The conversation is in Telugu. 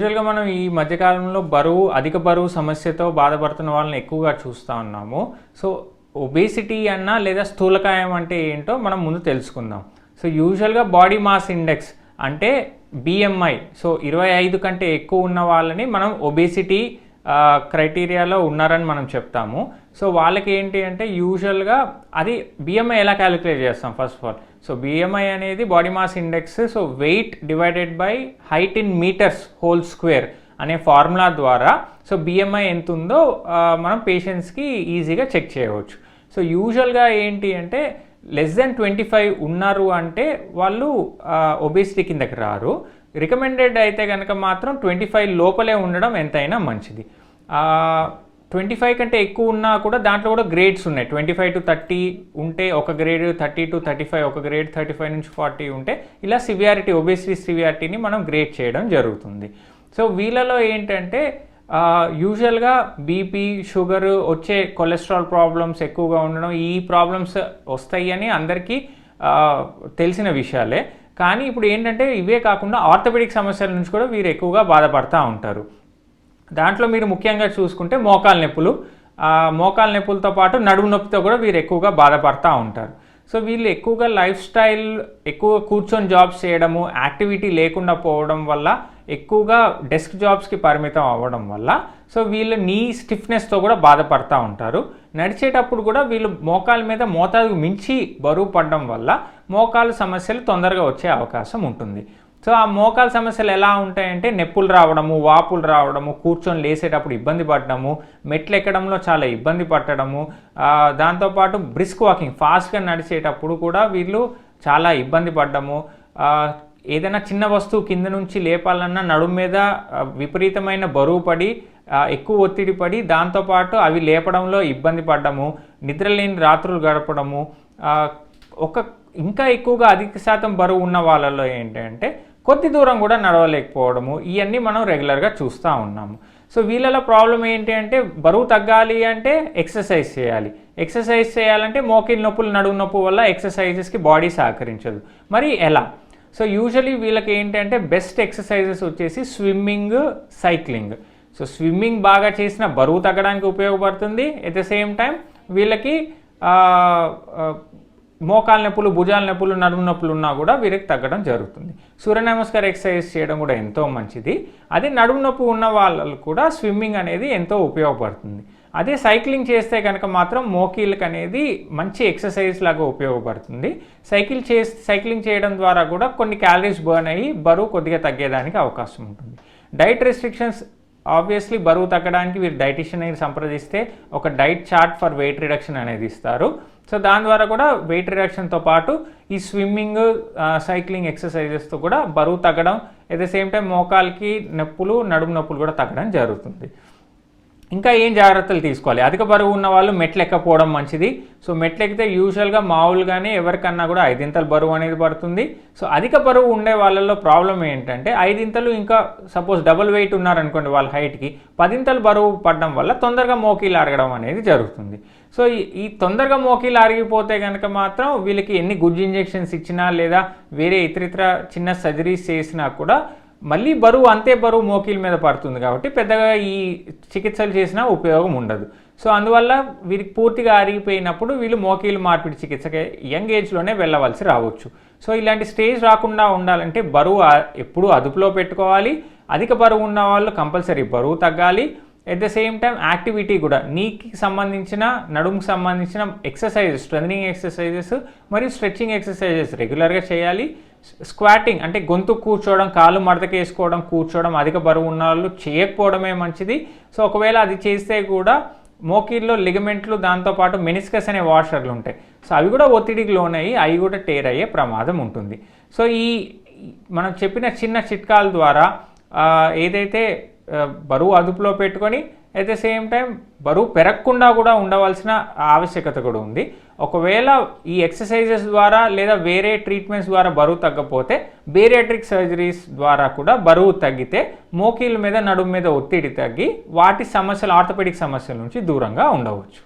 యూజువల్‌గా మనం ఈ మధ్య కాలంలో అధిక బరువు సమస్యతో బాధపడుతున్న వాళ్ళని ఎక్కువగా చూస్తా ఉన్నాము. సో, ఒబేసిటీ అన్నా లేదా స్థూలకాయం అంటే ఏంటో మనం ముందు తెలుసుకుందాం. సో, యూజువల్‌గా బాడీ మాస్ ఇండెక్స్ అంటే BMI. సో, 25 కంటే ఎక్కువ ఉన్న వాళ్ళని మనం ఒబేసిటీ క్రైటీరియాలో ఉన్నారని మనం చెప్తాము. సో, వాళ్ళకి ఏంటి అంటే యూజువల్‌గా అది BMI ఎలా క్యాలిక్యులేట్ చేస్తాం first of all. So, BMI అనేది body mass index. So, weight divided by height in metres whole square అనే ఫార్ములా ద్వారా సో BMI ఎంత ఉందో మనం పేషెంట్స్కి ఈజీగా చెక్ చేయవచ్చు. సో, యూజువల్గా ఏంటి అంటే లెస్ దెన్ 25 ఉన్నారు అంటే వాళ్ళు ఒబేసిటీ కిందకి రారు. రికమెండెడ్ అయితే కనుక మాత్రం 25 లోపలే ఉండడం ఎంతైనా మంచిది. 25 కంటే ఎక్కువ ఉన్నా కూడా దాంట్లో కూడా గ్రేడ్స్ ఉన్నాయి. 25 to 30 ఉంటే ఒక గ్రేడ్, 30 to 35 ఒక గ్రేడ్, 35 నుంచి 40 ఉంటే ఇలా సివియారిటీ, ఒబేసిటీ సివియారిటీని మనం గ్రేడ్ చేయడం జరుగుతుంది. సో, వీళ్ళలో ఏంటంటే యూజువల్గా బీపీ, షుగర్, వచ్చే కొలెస్ట్రాల్ ప్రాబ్లమ్స్ ఎక్కువగా ఉండడం, ఈ ప్రాబ్లమ్స్ వస్తాయి అని అందరికీ తెలిసిన విషయాలే. కానీ ఇప్పుడు ఏంటంటే ఇవే కాకుండా ఆర్థోపెడిక్ సమస్యల నుంచి కూడా వీరు ఎక్కువగా బాధపడుతూ ఉంటారు. దాంట్లో మీరు ముఖ్యంగా చూసుకుంటే మోకాలు నొప్పులతో పాటు నడుము నొప్పితో కూడా వీరు ఎక్కువగా బాధపడుతూ ఉంటారు. సో, వీళ్ళు ఎక్కువగా లైఫ్ స్టైల్, ఎక్కువ కూర్చొని జాబ్స్ చేయడము, యాక్టివిటీ లేకుండా పోవడం వల్ల, ఎక్కువగా డెస్క్ జాబ్స్కి పరిమితం అవ్వడం వల్ల సో వీళ్ళు నీ స్టిఫ్నెస్తో కూడా బాధపడుతూ ఉంటారు. నడిచేటప్పుడు కూడా వీళ్ళు మోకాల మీద మోతాదుకు మించి బరువు పడడం వల్ల మోకాలు సమస్యలు తొందరగా వచ్చే అవకాశం ఉంటుంది. సో, ఆ మోకాల సమస్యలు ఎలా ఉంటాయంటే నొప్పులు రావడము, వాపులు రావడము, కూర్చొని లేసేటప్పుడు ఇబ్బంది పడడము, మెట్లు ఎక్కడంలో చాలా ఇబ్బంది పట్టడము, దాంతోపాటు బ్రిస్క్ వాకింగ్, ఫాస్ట్గా నడిచేటప్పుడు కూడా వీళ్ళు చాలా ఇబ్బంది పడ్డము, ఏదైనా చిన్న వస్తువు కింద నుంచి లేపాలన్నా నడుము మీద విపరీతమైన బరువు పడి, ఎక్కువ ఒత్తిడి పడి, దాంతోపాటు అవి లేపడంలో ఇబ్బంది పడ్డము, నిద్రలేని రాత్రులు గడపడము, ఇంకా ఎక్కువగా అధిక శాతం బరువు ఉన్న వాళ్ళలో ఏంటంటే కొద్ది దూరం కూడా నడవలేకపోవడము, ఇవన్నీ మనం రెగ్యులర్గా చూస్తూ ఉన్నాము. సో, వీళ్ళలో ప్రాబ్లం ఏంటి అంటే బరువు తగ్గాలి అంటే ఎక్సర్సైజ్ చేయాలి. ఎక్సర్సైజ్ చేయాలంటే మోకాలు నొప్పులు, నడుము నొప్పి వల్ల ఎక్సర్సైజెస్కి బాడీ సహకరించదు. మరి ఎలా? సో, యూజువలీ వీళ్ళకి ఏంటంటే బెస్ట్ ఎక్సర్సైజెస్ వచ్చేసి స్విమ్మింగ్, సైక్లింగ్. సో, స్విమ్మింగ్ బాగా చేసిన బరువు తగ్గడానికి ఉపయోగపడుతుంది. ఎట్ ద సేమ్ టైం వీళ్ళకి మోకాలు నొప్పులు, భుజాల నొప్పులు, నడుము నొప్పులు ఉన్నా కూడా వీరికి తగ్గడం జరుగుతుంది. సూర్య నమస్కార ఎక్సర్సైజ్ చేయడం కూడా ఎంతో మంచిది. అదే నడుము నొప్పి ఉన్న వాళ్ళకు కూడా స్విమ్మింగ్ అనేది ఎంతో ఉపయోగపడుతుంది. అదే సైక్లింగ్ చేస్తే కనుక మాత్రం మోకీళ్ళకి అనేది మంచి ఎక్సర్సైజ్ లాగా ఉపయోగపడుతుంది. సైక్లింగ్ చేయడం ద్వారా కూడా కొన్ని క్యాలరీస్ బర్న్ అయ్యి బరువు కొద్దిగా తగ్గేదానికి అవకాశం ఉంటుంది. డైట్ రెస్ట్రిక్షన్స్, ఆబ్వియస్లీ బరువు తగ్గడానికి వీరు డైటిషియన్ని సంప్రదిస్తే ఒక diet chart for weight reduction అనేది ఇస్తారు. సో, దాని ద్వారా కూడా వెయిట్ రిడక్షన్తో పాటు ఈ స్విమ్మింగ్, సైక్లింగ్ ఎక్సర్సైజెస్తో కూడా బరువు తగ్గడం, అట్ ద సేమ్ టైం మోకాలకి నొప్పులు, నడుము నొప్పులు కూడా తగ్గడం జరుగుతుంది. ఇంకా ఏం జాగ్రత్తలు తీసుకోవాలి? అధిక బరువు ఉన్న వాళ్ళు మెట్లు ఎక్కపోవడం మంచిది. సో, మెట్లు ఎక్కితే యూజువల్గా మామూలుగానే ఎవరికన్నా కూడా 5 ఇంతలు బరువు అనేది పడుతుంది. సో, అధిక బరువు ఉండే వాళ్ళల్లో ప్రాబ్లం ఏంటంటే 5 ఇంతలు ఇంకా సపోజ్ డబుల్ వెయిట్ ఉన్నారనుకోండి వాళ్ళ హైట్కి, 10 ఇంతలు బరువు పడడం వల్ల తొందరగా మోకీలు అరగడం అనేది జరుగుతుంది. సో, ఈ తొందరగా మోకీలు అరిగిపోతే కనుక మాత్రం వీళ్ళకి ఎన్ని గుజ్జు ఇంజెక్షన్స్ ఇచ్చినా లేదా వేరే ఇతరితర చిన్న సర్జరీస్ చేసినా కూడా మళ్ళీ అంతే బరువు మోకీల మీద పడుతుంది. కాబట్టి పెద్దగా ఈ చికిత్సలు చేసినా ఉపయోగం ఉండదు. సో, అందువల్ల వీరికి పూర్తిగా అరిగిపోయినప్పుడు వీళ్ళు మోకీలు మార్పిడి చికిత్సకి యంగ్ ఏజ్లోనే వెళ్ళవలసి రావచ్చు. సో, ఇలాంటి స్టేజ్ రాకుండా ఉండాలంటే బరువు ఎప్పుడూ అదుపులో పెట్టుకోవాలి. అధిక బరువు ఉన్న వాళ్ళు కంపల్సరీ బరువు తగ్గాలి. At the same time activity కూడా నీకి సంబంధించిన, నడుముకి సంబంధించిన ఎక్సర్సైజెస్, స్ట్రెంథనింగ్ ఎక్సర్సైజెస్ మరియు స్ట్రెచ్చింగ్ ఎక్సర్సైజెస్ రెగ్యులర్గా చేయాలి. స్క్వాటింగ్ అంటే గొంతు కూర్చోవడం, కాళ్ళు మడతకేసుకోవడం, కూర్చోవడం అధిక బరువు ఉన్న వాళ్ళు చేయకపోవడమే మంచిది. సో, ఒకవేళ అది చేస్తే కూడా మోకీల్లో లిగమెంట్లు, దాంతోపాటు మెనిస్కస్ అనే వాషర్లు ఉంటాయి. సో, అవి కూడా ఒత్తిడికి లోనయ్యి అవి కూడా టేర్ అయ్యే ప్రమాదం ఉంటుంది. సో, మనం చెప్పిన చిన్న చిట్కాల ద్వారా ఏదైతే బరువు అదుపులో పెట్టుకొని అట్ ద సేమ్ టైం బరువు పెరగకుండా కూడా ఉండవలసిన ఆవశ్యకత కూడా ఉంది. ఒకవేళ ఈ ఎక్సర్సైజెస్ ద్వారా లేదా వేరే ట్రీట్మెంట్స్ ద్వారా బరువు తగ్గపోతే బేరియాట్రిక్ సర్జరీస్ ద్వారా కూడా బరువు తగ్గితే మోకీల మీద, నడుము మీద ఒత్తిడి తగ్గి వాటి సమస్యలు, ఆర్థోపెడిక్ సమస్యల నుంచి దూరంగా ఉండవచ్చు.